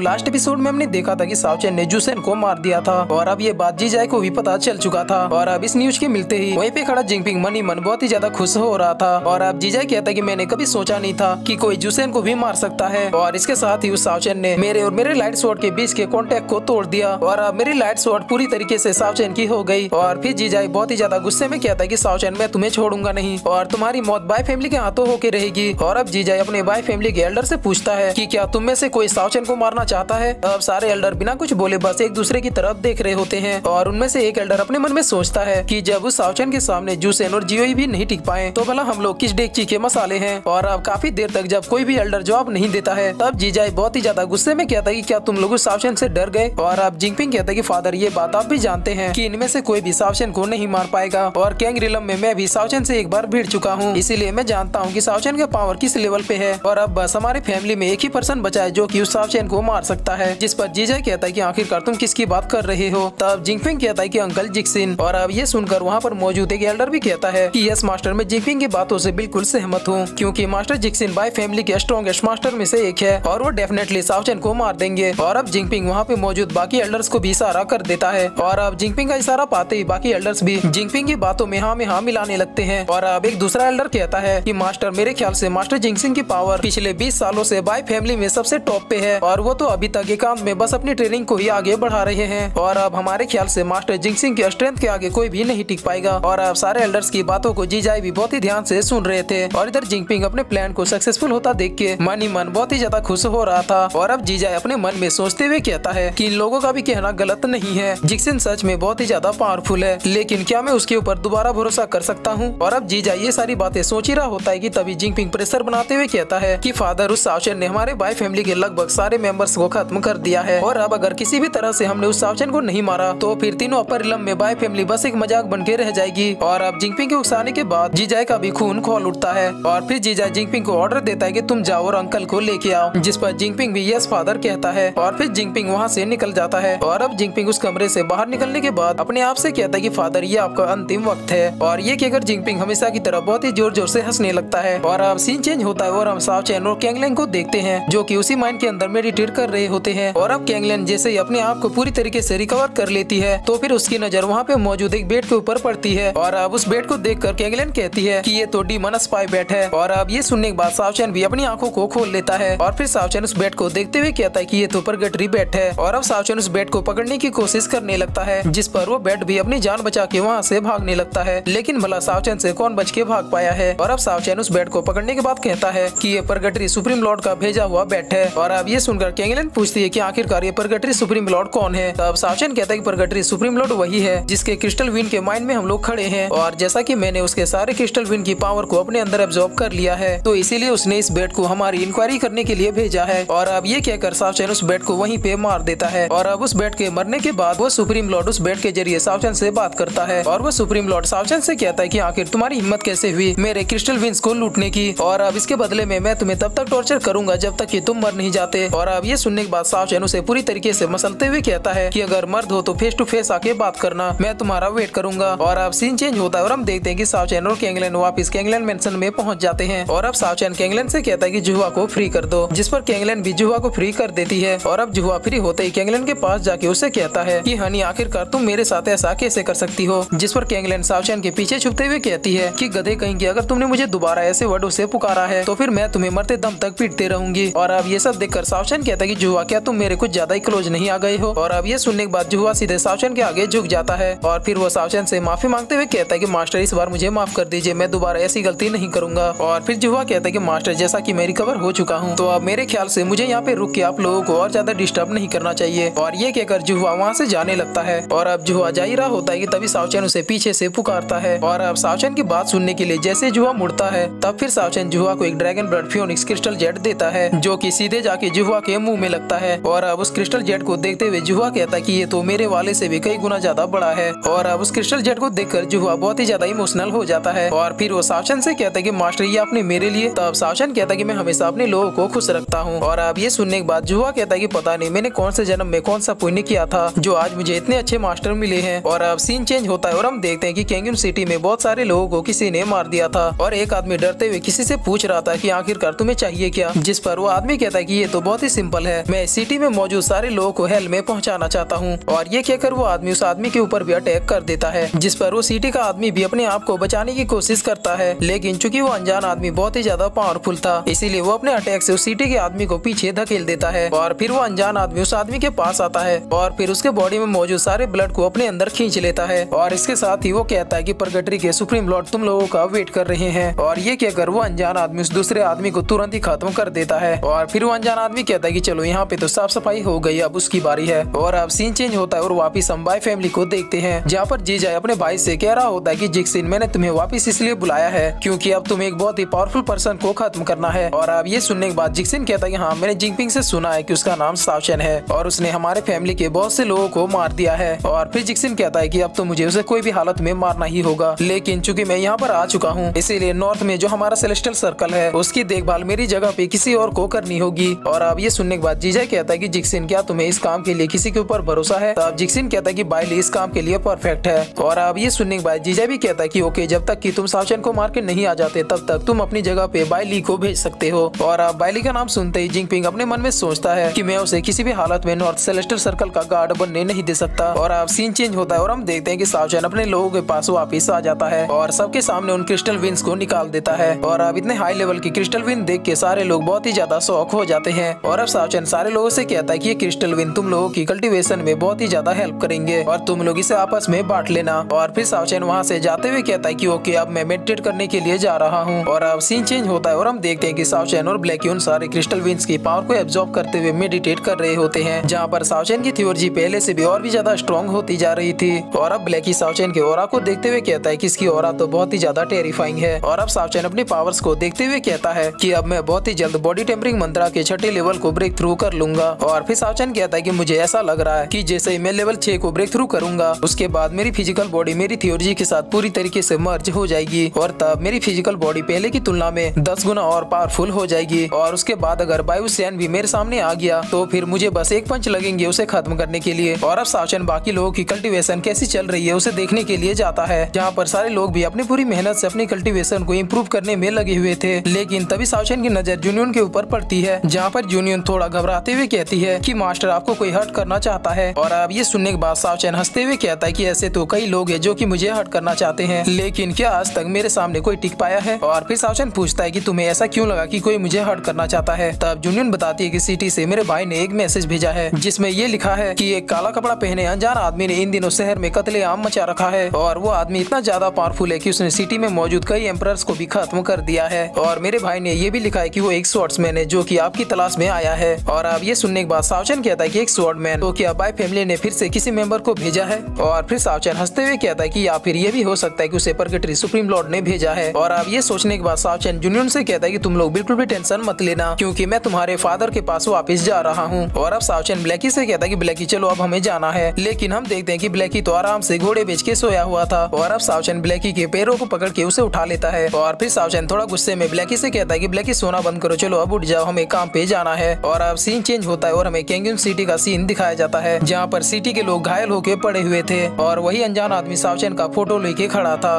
Last episode में हमने देखा था कि सावचेन ने जुसेन को मार दिया था और अब ये बात जीजाई को भी पता चल चुका था। और अब इस न्यूज के मिलते ही वहीं पे खड़ा जिंगपिंग मन ही मन बहुत ही ज्यादा खुश हो रहा था। और अब जीजाई कहता है कि मैंने कभी सोचा नहीं था कि कोई जुसेन को भी मार सकता है। और इसके साथ ही उस सावचेन ने मेरे और मेरे लाइट स्वॉर्ड के बीच के कॉन्टेक्ट को तोड़ दिया और अब मेरी लाइट स्वॉर्ड पूरी तरीके से सावचेन की हो गई। और फिर जीजाई बहुत ही ज्यादा गुस्से में कहता है कि सावचेन मैं तुम्हें छोड़ूंगा नहीं और तुम्हारी मौत बाय फैमिली के हाथों होके रहेगी। और अब जीजाई अपने बाय फैमिली के एल्डर से पूछता है कि क्या तुम में से कोई सावचेन को मारना चाहता है। अब सारे एल्डर बिना कुछ बोले बस एक दूसरे की तरफ देख रहे होते हैं और उनमें से एक एल्डर अपने मन में सोचता है कि जब उस सावचेन के सामने जुसेन और जियोई भी नहीं टिक पाए तो भला हम लोग किस डेगची के मसाले हैं। और अब काफी देर तक जब कोई भी एल्डर जवाब नहीं देता है तब जीजाई बहुत ही ज्यादा गुस्से में कहता है कि क्या तुम लोग उस सावचेन से डर गए। और अब जिंगपिंग कहता है कि फादर ये बात आप भी जानते हैं कि इनमें से कोई भी सावचेन को नहीं मार पाएगा और कैंगरिलम में मैं भी सावचेन से एक बार भिड़ चुका हूँ, इसीलिए मैं जानता हूँ कि सावचेन का पावर किस लेवल पे है। और अब बस हमारे फैमिली में एक ही पर्सन बचा है जो कि उस सावचेन को मार सकता है। जिस पर जीजाई कहता है कि आखिरकार तुम किसकी बात कर रहे हो। तब जिंगपिंग कहता है कि अंकल जिक्सिन। और अब ये सुनकर वहाँ पर मौजूद एक एल्डर भी कहता है कि यस मास्टर, मैं जिंगपिंग की बातों से बिल्कुल सहमत हूँ क्योंकि मास्टर जिक्सिन बाय फैमिली के स्ट्रॉन्गेस्ट मास्टर में से एक है और वो डेफिनेटली सावचेन को मार देंगे। और अब जिंगपिंग वहाँ पे मौजूद बाकी एल्डर्स को भी इशारा कर देता है और अब जिंगपिंग का इशारा पाते ही बाकी एल्डर्स भी जिंगपिंग की बातों में हाँ मिलाने लगते हैं। और अब एक दूसरा एल्डर कहता है कि मास्टर, मेरे ख्याल से मास्टर जिंगसिन की पावर पिछले 20 सालों से बाय फैमिली में सबसे टॉप पे है और वो तो अभी तक एकांत में बस अपनी ट्रेनिंग को ही आगे बढ़ा रहे हैं। और अब हमारे ख्याल से मास्टर जिंगसिन की स्ट्रेंथ के आगे कोई भी नहीं टिक पाएगा। और अब सारे एल्डर्स की बातों को जीजाई भी बहुत ही ध्यान से सुन रहे थे और इधर जिंगपिंग अपने प्लान को सक्सेसफुल होता देख के मन ही मन बहुत ही ज्यादा खुश हो रहा था। और अब जीजाई अपने मन में सोचते हुए कहता है कि इन लोगों का भी कहना गलत नहीं है, जिक्सिन सच में बहुत ही ज्यादा पावरफुल है, लेकिन क्या मैं उसके ऊपर दोबारा भरोसा कर सकता हूँ। और अब जीजाई ये सारी बातें सोच ही रहा होता है कि तभी जिंगपिंग प्रेशर बनाते हुए कहता है कि फादर, उस सावचेन ने हमारे बाय फैमिली के लगभग सारे मेंबर्स को खत्म कर दिया है और अब अगर किसी भी तरह से हमने उस सावचेन को नहीं मारा तो फिर तीनों अपर इलम में बाय फैमिली बस एक मजाक बन के रह जाएगी। और अब जिंगपिंग के उकसाने के बाद जीजाई का भी खून खौल उठता है और फिर जीजाई जिंगपिंग को ऑर्डर देता है कि तुम जाओ और अंकल को लेके आओ, जिस पर जिंगपिंग भी यस फादर कहता है और फिर जिंगपिंग वहाँ से निकल जाता है। और अब जिंगपिंग उस कमरे से बाहर निकलने के बाद अपने आप से कहता है कि फादर, ये आपका अंतिम वक्त है। और ये कहकर जिंगपिंग हमेशा की तरह बहुत ही जोर जोर से हंसने लगता है। और अब सीन चेंज होता है और हम सावचेन और कैंगलेन को देखते हैं जो कि उसी माइन के अंदर मेडिटेट कर रहे होते हैं। और अब कैंगलेन जैसे ही अपने आप को पूरी तरीके से रिकवर कर लेती है तो फिर उसकी नजर वहाँ पे मौजूद एक बेड के ऊपर पड़ती है और अब उस बेड को देखकर कैंगलेन कहती है कि ये तो डीमन स्पाई बेड है। और अब ये सुनने के बाद सावचेन भी अपनी आंखों को खोल लेता है और फिर सावचेन उस बेड को देखते हुए कहता है कि ये तो परगेटरी बेड है। और अब सावचेन उस बेड को पकड़ने की कोशिश करने लगता है जिस पर वो बेड भी अपनी जान बचा के वहाँ से भागने लगता है, लेकिन भला सावचेन से कौन बच के भाग पाया है। और अब सावचेन उस बेड को पकड़ने के बाद कहता है कि ये परगेटरी सुप्रीम लॉर्ड का भेजा हुआ बेड है। और अब ये सुनकर कैंगलेन पूछती है कि आखिरकार ये परगेटरी सुप्रीम लॉर्ड कौन है। तब सावचेन कहता है कि परगेटरी सुप्रीम लॉर्ड वही है जिसके क्रिस्टल विन के माइंड में हम लोग खड़े हैं और जैसा कि मैंने उसके सारे क्रिस्टल विन की पावर को अपने अंदर एब्जॉर्ब कर लिया है तो इसीलिए उसने इस बेड को हमारी इंक्वायरी करने के लिए भेजा है। और अब ये कहकर सावचेन उस बेड को वहीं पे मार देता है। और अब उस बेड के मरने के बाद वो सुप्रीम लॉर्ड उस बेड के जरिए सावचेन से बात करता है और वो सुप्रीम लॉर्ड सावचेन से कहता है कि आखिर तुम्हारी हिम्मत कैसे हुई मेरे क्रिस्टल विंस को लूटने की, और अब इसके बदले में मैं तुम्हें तब तक टॉर्चर करूंगा जब तक कि तुम मर नहीं जाते। और अब ये सुनने के बाद सावचेन उसे पूरी तरीके से मसलते हुए कहता है कि अगर मर्द हो तो फेस टू फेस आके बात करना, मैं तुम्हारा वेट करूंगा। और अब सीन चेंज होता है और हम देखते हैं कि सावचेन और कैंगलेन वापस कैंगलेन मेंशन में पहुंच जाते हैं। और अब सावचेन कैंगलेन से कहता है कि जुहुआ को फ्री कर दो, जिस पर कैंगलेन भी जुहुआ को फ्री कर देती है। और अब जुहुआ फ्री होते ही कैंगलेन के पास जाके उससे कहता है कि हनी, आखिरकार तुम मेरे साथ ऐसा कैसे कर सकती हो। जिस पर कैंगलेन सावचेन के पीछे छुपते हुए कहती है कि गधे कहेंगे, अगर तुमने मुझे दोबारा ऐसे वर्डों से पुकारा है तो फिर मैं तुम्हें मरते दम तक पीटते रहूंगी। और अब ये सब देखकर सावचेन कहता है कि जुहुआ, क्या तुम मेरे कुछ ज्यादा ही क्लोज नहीं आ गए हो। और अब ये सुनने के बाद जुहुआ सीधे सावचेन के आगे झुक जाता है और फिर वो सावचेन से माफी मांगते हुए कहता है कि मास्टर, इस बार मुझे माफ कर दीजिए, मैं दोबारा ऐसी गलती नहीं करूंगा। और फिर जुहुआ कहता है कि मास्टर, जैसा कि मैं रिकवर हो चुका हूँ तो अब मेरे ख्याल से मुझे यहाँ पे रुक के आप लोगों को और ज्यादा डिस्टर्ब नहीं करना चाहिए। और ये कहकर जुहुआ वहाँ से जाने लगता है। और अब जुहुआ जा ही रहा होता है कि तभी सावचेन उसे पीछे से पुकारता है। और अब सावचेन की बात सुनने के लिए जैसे जुहुआ मुड़ता है तब फिर सावचेन जुहुआ को एक ड्रैगन ब्लड फियोनिक्स क्रिस्टल जेट देता है जो कि सीधे जाके जुहुआ के मुंह में लगता है। और अब उस क्रिस्टल जेट को देखते हुए जुहुआ कहता है कि ये तो मेरे वाले से भी कई गुना ज्यादा बड़ा है। और अब उस क्रिस्टल जेट को देखकर जुहुआ बहुत ही ज्यादा इमोशनल हो जाता है और फिर वो सावचेन से कहता है कि मास्टर, ये आपने मेरे लिए। तब सावचेन कहता है कि मैं हमेशा अपने लोगों को खुश रखता हूँ। और अब ये सुनने के बाद जुहुआ कहता है कि पता नहीं मैंने कौन से जन्म में कौन सा पुण्य किया था जो आज मुझे इतने अच्छे मास्टर मिले हैं। और अब सीन चेंज होता है और हम देखते हैं कि कैंगन सिटी में बहुत सारे लोगों को किसी ने मार दिया था और एक आदमी डरते हुए किसी से पूछ रहा था कि आखिरकार तुम्हें चाहिए क्या, जिस पर वो आदमी कहता है कि ये तो बहुत ही सिंपल है, है, मैं इस सिटी में मौजूद सारे लोगों को हेल में पहुंचाना चाहता हूं। और ये कहकर वो आदमी उस आदमी के ऊपर भी अटैक कर देता है, जिस पर वो सिटी का आदमी भी अपने आप को बचाने की कोशिश करता है। लेकिन चूंकि वो अनजान आदमी बहुत ही ज्यादा पावरफुल था, इसीलिए वो अपने अटैक से उस सिटी के आदमी को पीछे धकेल देता है। और फिर वो अनजान आदमी उस आदमी के पास आता है और फिर उसके बॉडी में मौजूद सारे ब्लड को अपने अंदर खींच लेता है। और इसके साथ ही वो कहता है कि परगटरी के सुप्रीम लॉर्ड तुम लोगों का वेट कर रहे हैं। और ये कहकर वो अनजान आदमी उस दूसरे आदमी को तुरंत ही खत्म कर देता है। और फिर वो अनजान आदमी कहता है कि चलो यहाँ पे तो साफ सफाई हो गई, अब उसकी बारी है। और अब सीन चेंज होता है और वापिस हम बाय फैमिली को देखते हैं, जहाँ पर जीजा अपने भाई से कह रहा होता है कि जिक्सिन, मैंने तुम्हें वापिस इसलिए बुलाया है क्योंकि अब तुम्हें एक बहुत ही पावरफुल पर्सन को खत्म करना है। और अब ये सुनने के बाद जिक्सिन कहता है कि हाँ, मैंने जिंगपिंग से सुना है कि उसका नाम सावचेन है और उसने हमारे फैमिली के बहुत से लोगों को मार दिया है। और फिर जिक्सिन कहता है कि अब तो मुझे उसे कोई भी हालत में मारना ही होगा, लेकिन चूंकि मैं यहाँ पर आ चुका हूँ, इसीलिए नॉर्थ में जो हमारा सेलेस्टियल सर्कल है उसकी देखभाल मेरी जगह पे किसी और को करनी होगी। और अब ये सुनने के बाद जीजा कहता है कि जिक्सिन, क्या तुम्हें इस काम के लिए किसी के ऊपर भरोसा है? तब जिक्सिन कहता है कि बाइली इस काम के लिए परफेक्ट है। और अब ये सुनने के बाद जीजा भी कहता है कि ओके, जब तक कि तुम सावचेन को मार के नहीं आ जाते तब तक तुम अपनी जगह पे बाइली को भेज सकते हो। और अब बाइली का नाम सुनते ही जिंगपिंग अपने मन में सोचता है कि मैं उसे किसी भी हालत में नॉर्थ सेलेस्टियल सर्कल का गार्ड बनने नहीं दे सकता। और अब सीन चेंज होता है और हम देखते हैं कि सावचेन अपने लोगों के पास वापिस आ जाता है और सबके सामने उन क्रिस्टल विंस को निकाल देता है। और अब इतने हाई लेवल की क्रिस्टल विन देख के सारे लोग बहुत ही ज्यादा शौक हो जाते हैं। और अब सावचेन सारे लोगों से कहता है कि ये क्रिस्टल विन तुम लोगों की कल्टीवेशन में बहुत ही ज्यादा हेल्प करेंगे और तुम लोग इसे आपस में बांट लेना। और फिर सावचेन वहाँ से जाते हुए कहता है कि ओके, अब मैं मेडिटेट करने के लिए जा रहा हूँ। और अब सीन चेंज होता है और हम देखते हैं कि सावचेन और ब्लैकी उन सारे क्रिस्टल विंस की पावर को एब्जॉर्ब करते हुए मेडिटेट कर रहे होते हैं, जहाँ पर सावचेन की थ्योरी पहले से भी और भी ज्यादा स्ट्रॉन्ग होती जा रही थी। और अब ब्लैकी सावचेन के ऑरा को देखते हुए कहता है कि इसकी ऑरा तो बहुत ही ज्यादा टेरिफाइंग है। और अब सावचेन अपनी पावर्स को देखते हुए कहता है कि अब मैं बहुत ही जल्द बॉडी टेम्परिंग मंत्रा के छठे लेवल को ब्रेक थ्रू कर लूंगा। और फिर सावचेन कहता है कि मुझे ऐसा लग रहा है कि जैसे ही मैं लेवल 6 को ब्रेक थ्रू करूंगा, उसके बाद मेरी फिजिकल बॉडी मेरी थ्योरी के साथ पूरी तरीके से मर्ज हो जाएगी और तब मेरी फिजिकल बॉडी पहले की तुलना में 10 गुना और पावरफुल हो जाएगी। और उसके बाद अगर बायुसेन भी मेरे सामने आ गया तो फिर मुझे बस एक पंच लगेंगे उसे खत्म करने के लिए। और अब सावचेन बाकी लोगों की कल्टीवेशन कैसी चल रही है उसे देखने के लिए जाता है, जहाँ पर सारे लोग भी अपनी पूरी मेहनत से अपनी कल्टीवेशन को इम्प्रूव करने में लगे हुए थे। लेकिन तभी सावचेन की नजर जूनियन के ऊपर पड़ती है, जहाँ पर जूनियन थोड़ा घबराते हुए कहती है कि मास्टर, आपको कोई हर्ट करना चाहता है। और अब ये सुनने के बाद सावचेन हंसते हुए कहता है कि ऐसे तो कई लोग हैं जो कि मुझे हर्ट करना चाहते हैं, लेकिन क्या आज तक मेरे सामने कोई टिक पाया है? और फिर सावचेन पूछता है कि तुम्हें ऐसा क्यों लगा कि कोई मुझे हर्ट करना चाहता है? तब जूनियन बताती है कि सिटी से मेरे भाई ने एक मैसेज भेजा है जिसमें ये लिखा है कि एक काला कपड़ा पहने अनजान आदमी ने इन दिनों शहर में कत्लेआम मचा रखा है और वो आदमी इतना ज्यादा पावरफुल है कि उसने सिटी में मौजूद कई एम्परर्स को भी खत्म कर दिया है। और मेरे भाई ने ये भी लिखा है कि वो एक स्वॉर्ड्समैन है जो कि आपकी तलाश में आया है। और अब ये सुनने के बाद सावचेन कहता है कि एक स्वॉर्डमैन, तो क्या बाय फैमिली ने फिर से किसी मेंबर को भेजा है? और फिर सावचेन हंसते हुए कहता है कि या फिर ये भी हो सकता है कि उसे परगटरी सुप्रीम लॉर्ड ने भेजा है। और अब ये सोचने के बाद सावचेन जूनियन से कहता है कि तुम लोग बिल्कुल भी टेंशन मत लेना क्योंकि मैं तुम्हारे फादर के पास वापस जा रहा हूँ। और अब सावचेन ब्लैकी से कहता है कि ब्लैकी चलो अब हमें जाना है, लेकिन हम देखते हैं कि ब्लैकी तो आराम से घोड़े बेच के सोया हुआ था। और अब सावचेन ब्लैकी के पैरों को पकड़ के उसे उठा लेता है। और फिर सावचेन थोड़ा गुस्से में ब्लैकी से कहता है कि ब्लैकी सोना बंद करो, चलो अब उठ जाओ, हमें काम पे जाना है। और अब सीन चेंज होता है और हमें कैंगन सिटी का सीन दिखाया जाता है, जहाँ पर सिटी के लोग घायल होके पड़े हुए थे और वही अनजान आदमी सावचेन का फोटो लेके खड़ा था।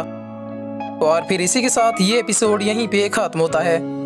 और फिर इसी के साथ ये एपिसोड यहीं पे खत्म होता है।